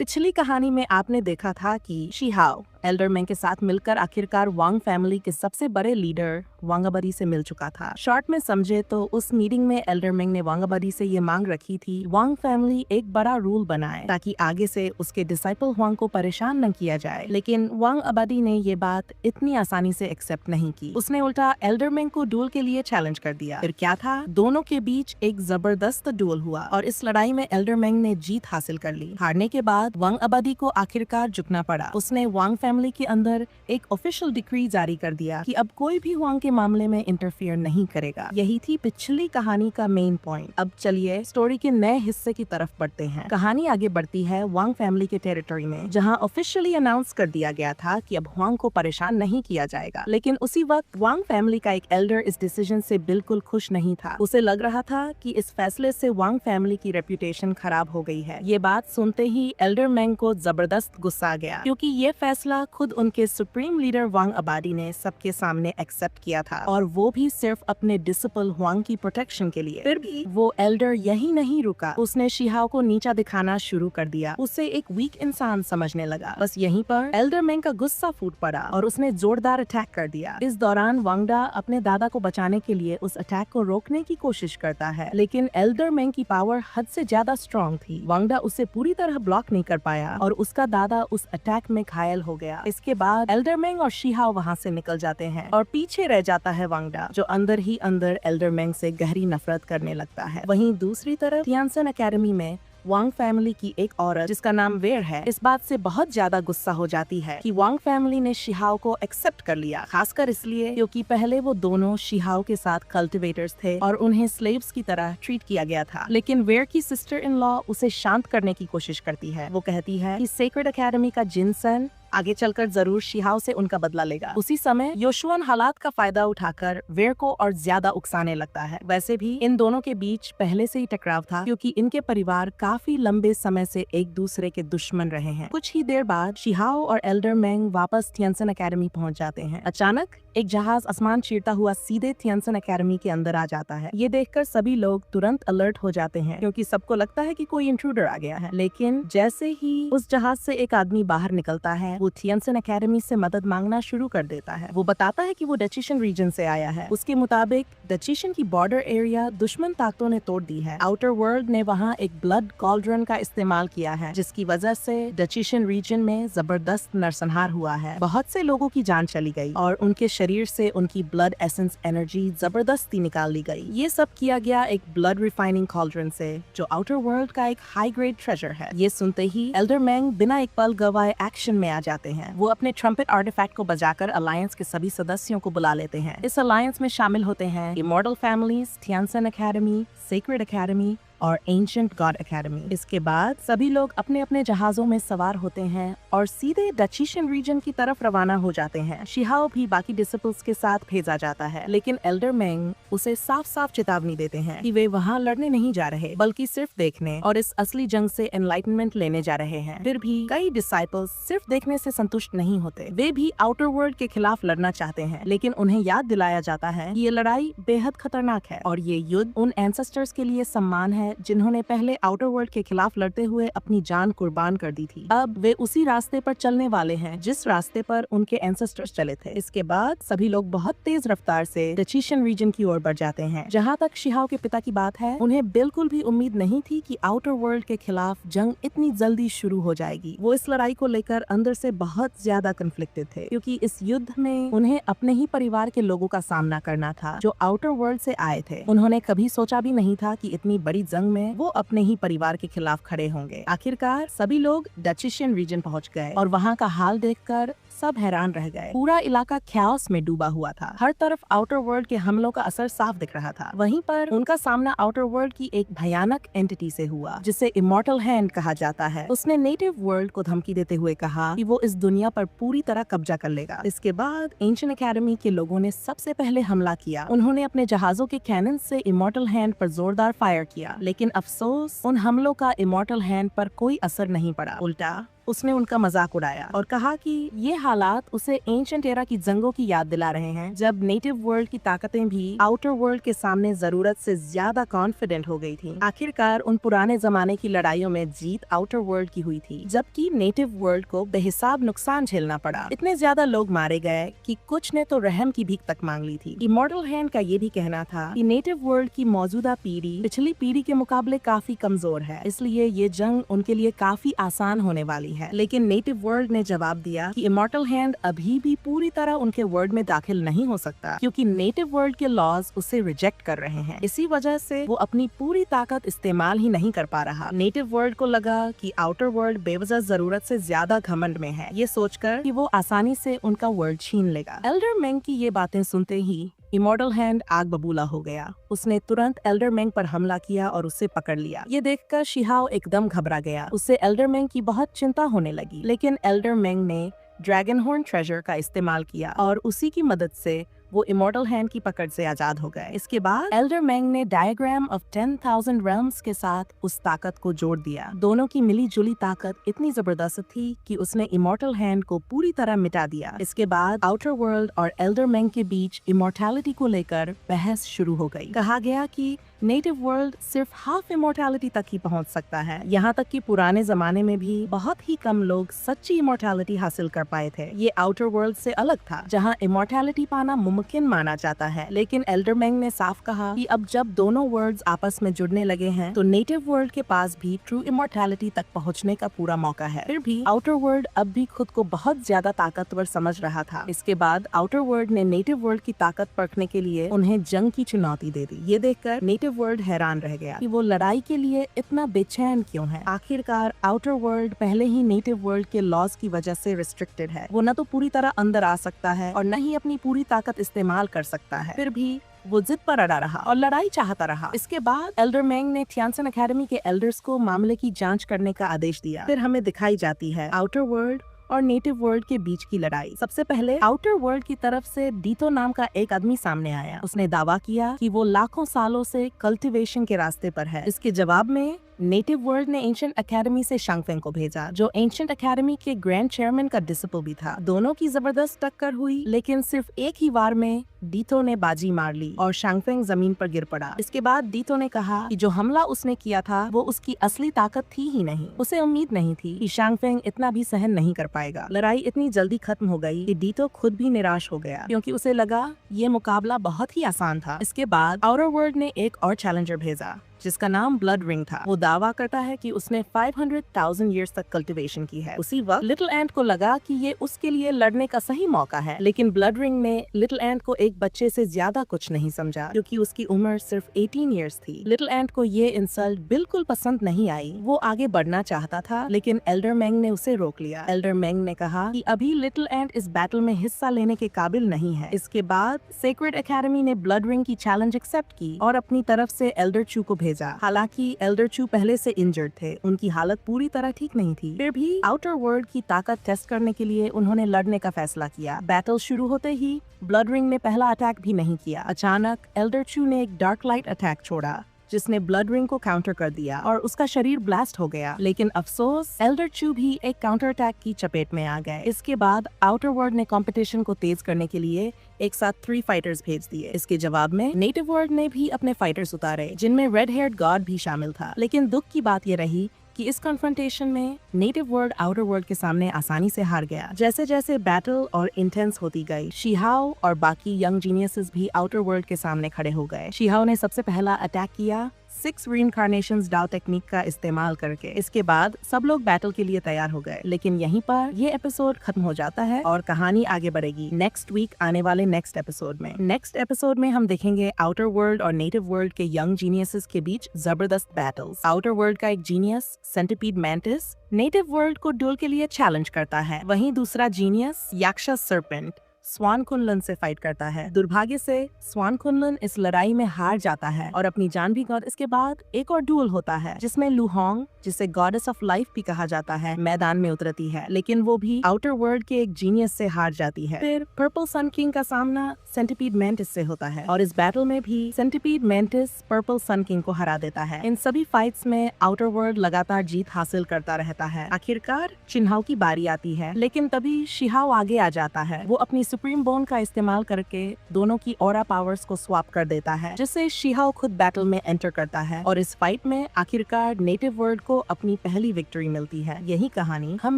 पिछली कहानी में आपने देखा था कि शिहाओ एल्डरमैन के साथ मिलकर आखिरकार वांग फैमिली के सबसे बड़े लीडर वांगाबरी से मिल चुका था। शॉर्ट में समझे तो उस मीटिंग में एल्डरमैन ने वांगाबरी से ये मांग रखी थी वांग फैमिली एक बड़ा रूल बनाए ताकि आगे से उसके डिसाइपल हुआंग को परेशान न किया जाए। लेकिन वांग आबादी ने ये बात इतनी आसानी से एक्सेप्ट नहीं की। उसने उल्टा एल्डरमैन को डुएल के लिए चैलेंज कर दिया। फिर क्या था, दोनों के बीच एक जबरदस्त डुएल हुआ और इस लड़ाई में एल्डरमैन ने जीत हासिल कर ली। हारने के बाद वांग आबादी को आखिरकार झुकना पड़ा। उसने वांग फैमिली के अंदर एक ऑफिशियल डिक्री जारी कर दिया कि अब कोई भी हुआंग के मामले में इंटरफियर नहीं करेगा। यही थी पिछली कहानी का मेन पॉइंट। अब चलिए स्टोरी के नए हिस्से की तरफ बढ़ते हैं। कहानी आगे बढ़ती है वांग फैमिली के टेरिटरी में, जहां ऑफिशियली अनाउंस कर दिया गया था कि अब हुआंग को परेशान नहीं किया जाएगा। लेकिन उसी वक्त वांग फैमिली का एक एल्डर इस डिसीजन से बिल्कुल खुश नहीं था। उसे लग रहा था कि इस फैसले से वांग फैमिली की रेप्यूटेशन खराब हो गई है। ये बात सुनते ही एल्डर मैंग को जबरदस्त गुस्सा आ गया, क्योंकि ये फैसला खुद उनके सुप्रीम लीडर वांग आबादी ने सबके सामने एक्सेप्ट किया था, और वो भी सिर्फ अपने डिसिपल हुआंग की प्रोटेक्शन के लिए। फिर भी वो एल्डर यही नहीं रुका। उसने शिहाओ को नीचा दिखाना शुरू कर दिया, उसे एक वीक इंसान समझने लगा। बस यहीं पर एल्डर मैंग का गुस्सा फूट पड़ा और उसने जोरदार अटैक कर दिया। इस दौरान वांगडा अपने दादा को बचाने के लिए उस अटैक को रोकने की कोशिश करता है, लेकिन एल्डर मैंग की पावर हद से ज्यादा स्ट्रॉन्ग थी। वांगडा उसे पूरी तरह ब्लॉक नहीं कर पाया और उसका दादा उस अटैक में घायल हो गया। इसके बाद एल्डरमैंग और शिहाओ वहाँ से निकल जाते हैं और पीछे रह जाता है वांगडा, जो अंदर ही अंदर एल्डरमैंग से गहरी नफरत करने लगता है। वहीं दूसरी तरफ थियानसन एकेडमी में वांग फैमिली की एक औरत जिसका नाम वेर है, इस बात से बहुत ज्यादा गुस्सा हो जाती है कि वांग फैमिली ने शिहाओ को एक्सेप्ट कर लिया, खासकर इसलिए क्योंकि पहले वो दोनों शिहाओ के साथ कल्टिवेटर्स थे और उन्हें स्लेव्स की तरह ट्रीट किया गया था। लेकिन वेर की सिस्टर इन लॉ उसे शांत करने की कोशिश करती है। वो कहती है कि सेक्रेड एकेडमी का जिनसन आगे चलकर जरूर शिहाओ से उनका बदला लेगा। उसी समय योशुअन हालात का फायदा उठाकर वेर को और ज्यादा उकसाने लगता है। वैसे भी इन दोनों के बीच पहले से ही टकराव था, क्योंकि इनके परिवार काफी लंबे समय से एक दूसरे के दुश्मन रहे हैं। कुछ ही देर बाद शिहाओ और एल्डर मैंग वापस थियनसन एकेडमी पहुंच जाते हैं। अचानक एक जहाज आसमान चीरता हुआ सीधे थियनसन एकेडमी के अंदर आ जाता है। ये देखकर सभी लोग तुरंत अलर्ट हो जाते हैं, क्योंकि सबको लगता है कि कोई इंट्रूडर आ गया है। लेकिन जैसे ही उस जहाज से एक आदमी बाहर निकलता है, वो थियनसन एकेडमी से मदद मांगना शुरू कर देता है। वो बताता है कि वो डचीशन रीजन से आया है। उसके मुताबिक डचीशन की बॉर्डर एरिया दुश्मन ताकतों ने तोड़ दी है। आउटर वर्ल्ड ने वहाँ एक ब्लड कॉल्ड्रन का इस्तेमाल किया है, जिसकी वजह से डचीशन रीजन में जबरदस्त नरसंहार हुआ है। बहुत से लोगों की जान चली गई और उनके शरीर से उनकी ब्लड एसेंस एनर्जी जबरदस्ती निकाल ली गई। ये सब किया गया एक ब्लड रिफाइनिंग कॉल्ड्रन से, जो आउटर वर्ल्ड का एक हाई ग्रेड ट्रेजर है। ये सुनते ही एल्डर मैंग बिना एक पल गवाए एक्शन में आ जाते हैं। वो अपने ट्रम्पेट आर्टिफैक्ट को बजाकर अलायंस के सभी सदस्यों को बुला लेते हैं। इस अलायंस में शामिल होते हैं इमॉर्टल फैमिलीज, थियनसन एकेडमी, सेक्रेड एकेडमी और एंशिएंट गॉड एकेडमी। इसके बाद सभी लोग अपने अपने जहाजों में सवार होते हैं और सीधे डचीशन रीजन की तरफ रवाना हो जाते हैं। शिहाओ भी बाकी डिसिपल्स के साथ भेजा जाता है, लेकिन एल्डर मैंग उसे साफ साफ चेतावनी देते हैं कि वे वहाँ लड़ने नहीं जा रहे, बल्कि सिर्फ देखने और इस असली जंग से एनलाइटनमेंट लेने जा रहे हैं। फिर भी कई डिसाइपल्स सिर्फ देखने से संतुष्ट नहीं होते। वे भी आउटर वर्ल्ड के खिलाफ लड़ना चाहते हैं, लेकिन उन्हें याद दिलाया जाता है कि ये लड़ाई बेहद खतरनाक है और ये युद्ध उन एंसेस्टर्स के लिए सम्मान है जिन्होंने पहले आउटर वर्ल्ड के खिलाफ लड़ते हुए अपनी जान कुर्बान कर दी थी। अब वे उसी रास्ते पर चलने वाले हैं जिस रास्ते पर उनके एंसेस्टर्स चले थे। इसके बाद सभी लोग बहुत तेज रफ्तार से डचीशन रीजन की ओर बढ़ जाते हैं। जहाँ तक शिहाओ के पिता की बात है, उन्हें बिल्कुल भी उम्मीद नहीं थी कि आउटर वर्ल्ड के खिलाफ जंग इतनी जल्दी शुरू हो जाएगी। वो इस लड़ाई को लेकर अंदर से बहुत ज्यादा कन्फ्लिक्टेड थे, क्योंकि इस युद्ध में उन्हें अपने ही परिवार के लोगों का सामना करना था जो आउटर वर्ल्ड से आए थे। उन्होंने कभी सोचा भी नहीं था कि इतनी बड़ी जंग में वो अपने ही परिवार के खिलाफ खड़े होंगे। आखिरकार सभी लोग डचीशियन रीजन पहुंच गए और वहाँ का हाल देखकर सब हैरान रह गए। पूरा इलाका ख्याओस में डूबा हुआ था। हर तरफ आउटर वर्ल्ड के हमलों का असर साफ दिख रहा था। वहीं पर उनका सामना आउटर वर्ल्ड की एक भयानक एंटिटी से हुआ, जिसे इमॉर्टल हैंड कहा जाता है। उसने नेटिव वर्ल्ड को धमकी देते हुए कहा कि वो इस दुनिया पर पूरी तरह कब्जा कर लेगा। इसके बाद एंशिएंट एकेडमी के लोगों ने सबसे पहले हमला किया। उन्होंने अपने जहाजों के कैनन से इमॉर्टल हैंड पर जोरदार फायर किया, लेकिन अफसोस उन हमलों का इमॉर्टल हैंड पर कोई असर नहीं पड़ा। उल्टा उसने उनका मजाक उड़ाया और कहा कि ये हालात उसे एंशिएंट एरा की जंगों की याद दिला रहे हैं, जब नेटिव वर्ल्ड की ताकतें भी आउटर वर्ल्ड के सामने जरूरत से ज्यादा कॉन्फिडेंट हो गई थी। आखिरकार उन पुराने जमाने की लड़ाइयों में जीत आउटर वर्ल्ड की हुई थी, जबकि नेटिव वर्ल्ड को बेहिसाब नुकसान झेलना पड़ा। इतने ज्यादा लोग मारे गए कि कुछ ने तो रहम की भीख तक मांग ली थी। इमॉर्टल हैंड का ये भी कहना था कि नेटिव वर्ल्ड की मौजूदा पीढ़ी पिछली पीढ़ी के मुकाबले काफी कमजोर है, इसलिए ये जंग उनके लिए काफी आसान होने वाली है। लेकिन नेटिव वर्ल्ड ने जवाब दिया कि इमॉर्टल हैंड अभी भी पूरी तरह उनके वर्ल्ड में दाखिल नहीं हो सकता, क्योंकि नेटिव वर्ल्ड के लॉज उसे रिजेक्ट कर रहे हैं। इसी वजह से वो अपनी पूरी ताकत इस्तेमाल ही नहीं कर पा रहा। नेटिव वर्ल्ड को लगा कि आउटर वर्ल्ड बेवजह जरूरत से ज्यादा घमंड में है, ये सोचकर कि वो आसानी से उनका वर्ल्ड छीन लेगा। एल्डर मेंग की ये बातें सुनते ही इमॉर्टल हैंड आग बबूला हो गया। उसने तुरंत एल्डर मेंग पर हमला किया और उसे पकड़ लिया। ये देखकर शिहाओ एकदम घबरा गया। उसे एल्डर मेंग की बहुत चिंता होने लगी, लेकिन एल्डर मेंग ने ड्रैगन हॉर्न ट्रेजर का इस्तेमाल किया और उसी की मदद से वो इमॉर्टल हैंड की पकड़ से आजाद हो गए। इसके बाद एल्डर मेंग ने डायग्राम ऑफ 10,000 realms के साथ उस ताकत को जोड़ दिया। दोनों की मिली जुली ताकत इतनी जबरदस्त थी कि उसने इमॉर्टल हैंड को पूरी तरह मिटा दिया। इसके बाद आउटर वर्ल्ड और एल्डर मेंग के बीच इमॉर्टैलिटी को लेकर बहस शुरू हो गई। कहा गया कि नेटिव वर्ल्ड सिर्फ हाफ इमॉर्टैलिटी तक ही पहुंच सकता है। यहाँ तक कि पुराने जमाने में भी बहुत ही कम लोग सच्ची इमॉर्टैलिटी हासिल कर पाए थे। ये आउटर वर्ल्ड से अलग था, जहाँ इमॉर्टैलिटी पाना मुमकिन माना जाता है। लेकिन एल्डर मेंग ने साफ कहा कि अब जब दोनों वर्ल्ड्स आपस में जुड़ने लगे हैं, तो नेटिव वर्ल्ड के पास भी ट्रू इमॉर्टैलिटी तक पहुँचने का पूरा मौका है। फिर भी आउटर वर्ल्ड अब भी खुद को बहुत ज्यादा ताकतवर समझ रहा था। इसके बाद आउटर वर्ल्ड ने नेटिव वर्ल्ड की ताकत परखने के लिए उन्हें जंग की चुनौती दे दी। ये देखकर नेटिव वर्ल्ड हैरान रह गया कि वो लड़ाई के लिए इतना बेचैन क्यों है। आखिरकार आउटर वर्ल्ड पहले ही नेटिव वर्ल्ड के लॉज की वजह से रिस्ट्रिक्टेड है। वो न तो पूरी तरह अंदर आ सकता है और न ही अपनी पूरी ताकत इस्तेमाल कर सकता है। फिर भी वो जिद पर अड़ा रहा और लड़ाई चाहता रहा। इसके बाद एल्डर मेंग ने थियांसन एकेडमी के एल्डर्स को मामले की जांच करने का आदेश दिया। फिर हमें दिखाई जाती है आउटर वर्ल्ड और नेटिव वर्ल्ड के बीच की लड़ाई। सबसे पहले आउटर वर्ल्ड की तरफ से डीतो नाम का एक आदमी सामने आया। उसने दावा किया कि वो लाखों सालों से कल्टीवेशन के रास्ते पर है। इसके जवाब में नेटिव वर्ल्ड ने एंशिएंट एकेडमी से शांगफेंग को भेजा, जो एंशिएंट एकेडमी के ग्रैंड चेयरमैन का डिसिपल भी था। दोनों की जबरदस्त टक्कर हुई, लेकिन सिर्फ एक ही वार में डीतो ने बाजी मार ली और शांगफेंग जमीन पर गिर पड़ा। इसके बाद डीतो ने कहा कि जो हमला उसने किया था वो उसकी असली ताकत थी ही नहीं। उसे उम्मीद नहीं थी कि शांगफेंग इतना भी सहन नहीं कर पाएगा। लड़ाई इतनी जल्दी खत्म हो गई कि डीतो खुद भी निराश हो गया, क्योंकि उसे लगा ये मुकाबला बहुत ही आसान था। इसके बाद आउटर वर्ल्ड ने एक और चैलेंजर भेजा, जिसका नाम ब्लड रिंग था। वो दावा करता है कि उसने 500,000 ईयर्स तक कल्टीवेशन की है। उसी वक्त लिटिल एंट को लगा कि ये उसके लिए लड़ने का सही मौका है, लेकिन ब्लड रिंग ने लिटिल एंट को एक बच्चे से ज्यादा कुछ नहीं समझा, क्योंकि उसकी उम्र सिर्फ 18 ईयर्स थी। लिटिल एंट को ये इंसल्ट बिल्कुल पसंद नहीं आई। वो आगे बढ़ना चाहता था, लेकिन एल्डर मेंग ने उसे रोक लिया। एल्डर मेंग ने कहा कि अभी लिटिल एंट इस बैटल में हिस्सा लेने के काबिल नहीं है। इसके बाद सेक्रेड एकेडमी ने ब्लड रिंग की चैलेंज एक्सेप्ट की और अपनी तरफ से एल्डर चू को भेजा। हालांकि एल्डर चू पहले से इंजर्ड थे, उनकी हालत पूरी तरह ठीक नहीं थी। फिर भी आउटर वर्ल्ड की ताकत टेस्ट करने के लिए उन्होंने लड़ने का फैसला किया। बैटल शुरू होते ही ब्लड रिंग ने पहला अटैक भी नहीं किया। अचानक एल्डर चू ने एक डार्क लाइट अटैक छोड़ा, जिसने ब्लड रिंग को काउंटर कर दिया और उसका शरीर ब्लास्ट हो गया। लेकिन अफसोस, एल्डर चू भी एक काउंटर अटैक की चपेट में आ गए। इसके बाद आउटर वर्ल्ड ने कंपटीशन को तेज करने के लिए एक साथ 3 फाइटर्स भेज दिए। इसके जवाब में नेटिव वर्ल्ड ने भी अपने फाइटर्स उतारे, जिनमें रेड हेयर्ड गॉड भी शामिल था। लेकिन दुख की बात ये रही कि इस कन्फ्रंटेशन में नेटिव वर्ल्ड आउटर वर्ल्ड के सामने आसानी से हार गया। जैसे जैसे बैटल और इंटेंस होती गई, शिहाओ और बाकी यंग जीनियसेस भी आउटर वर्ल्ड के सामने खड़े हो गए। शिहाओ ने सबसे पहला अटैक किया 6 रीइंकार्नेशंस डाउ टेक्निक का इस्तेमाल करके। इसके बाद सब लोग बैटल के लिए तैयार हो गए। लेकिन यहीं पर ये एपिसोड खत्म हो जाता है और कहानी आगे बढ़ेगी नेक्स्ट वीक आने वाले नेक्स्ट एपिसोड में। नेक्स्ट एपिसोड में हम देखेंगे आउटर वर्ल्ड और नेटिव वर्ल्ड के यंग जीनियसेस के बीच जबरदस्त बैटल्स। आउटर वर्ल्ड का एक genius centipede mantis native world को ड्यूल के लिए चैलेंज करता है, वहीं दूसरा जीनियस याक्षस सर्पेंट स्वान कुनलन से फाइट करता है। दुर्भाग्य से स्वान कुनलन इस लड़ाई में हार जाता है और अपनी जान भी गंवा। इसके बाद एक और ड्यूल होता है जिसमें लू होंग, जिसे गॉडेस ऑफ लाइफ भी कहा जाता है, मैदान में उतरती है, लेकिन वो भी आउटर वर्ल्ड के एक जीनियस से हार जाती है। फिर पर्पल सन किंग का सामना सेंटिपीड मेंटिस से होता है और इस बैटल में भी सेंटिपीड मेंटिस पर्पल सन किंग को हरा देता है। इन सभी फाइट्स में आउटर वर्ल्ड लगातार जीत हासिल करता रहता है। आखिरकार चिन्हाओ की बारी आती है, लेकिन तभी शिहाओ आगे आ जाता है। वो अपनी सुप्रीम बोन का इस्तेमाल करके दोनों की ऑरा पावर्स को स्वैप कर देता है, जिससे शिहाओ खुद बैटल में एंटर करता है और इस फाइट में आखिरकार नेटिव वर्ल्ड को अपनी पहली विक्ट्री मिलती है। यही कहानी हम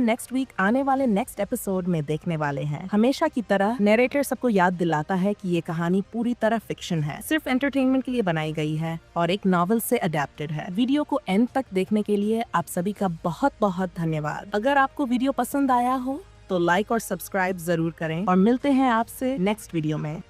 नेक्स्ट वीक आने वाले नेक्स्ट एपिसोड में देखने वाले हैं। हमेशा की तरह नरेटर सबको याद दिलाता है कि ये कहानी पूरी तरह फिक्शन है, सिर्फ एंटरटेनमेंट के लिए बनाई गई है और एक नॉवेल से अडेप्टेड है। वीडियो को एंड तक देखने के लिए आप सभी का बहुत बहुत धन्यवाद। अगर आपको वीडियो पसंद आया हो तो लाइक और सब्सक्राइब जरूर करें और मिलते हैं आपसे नेक्स्ट वीडियो में।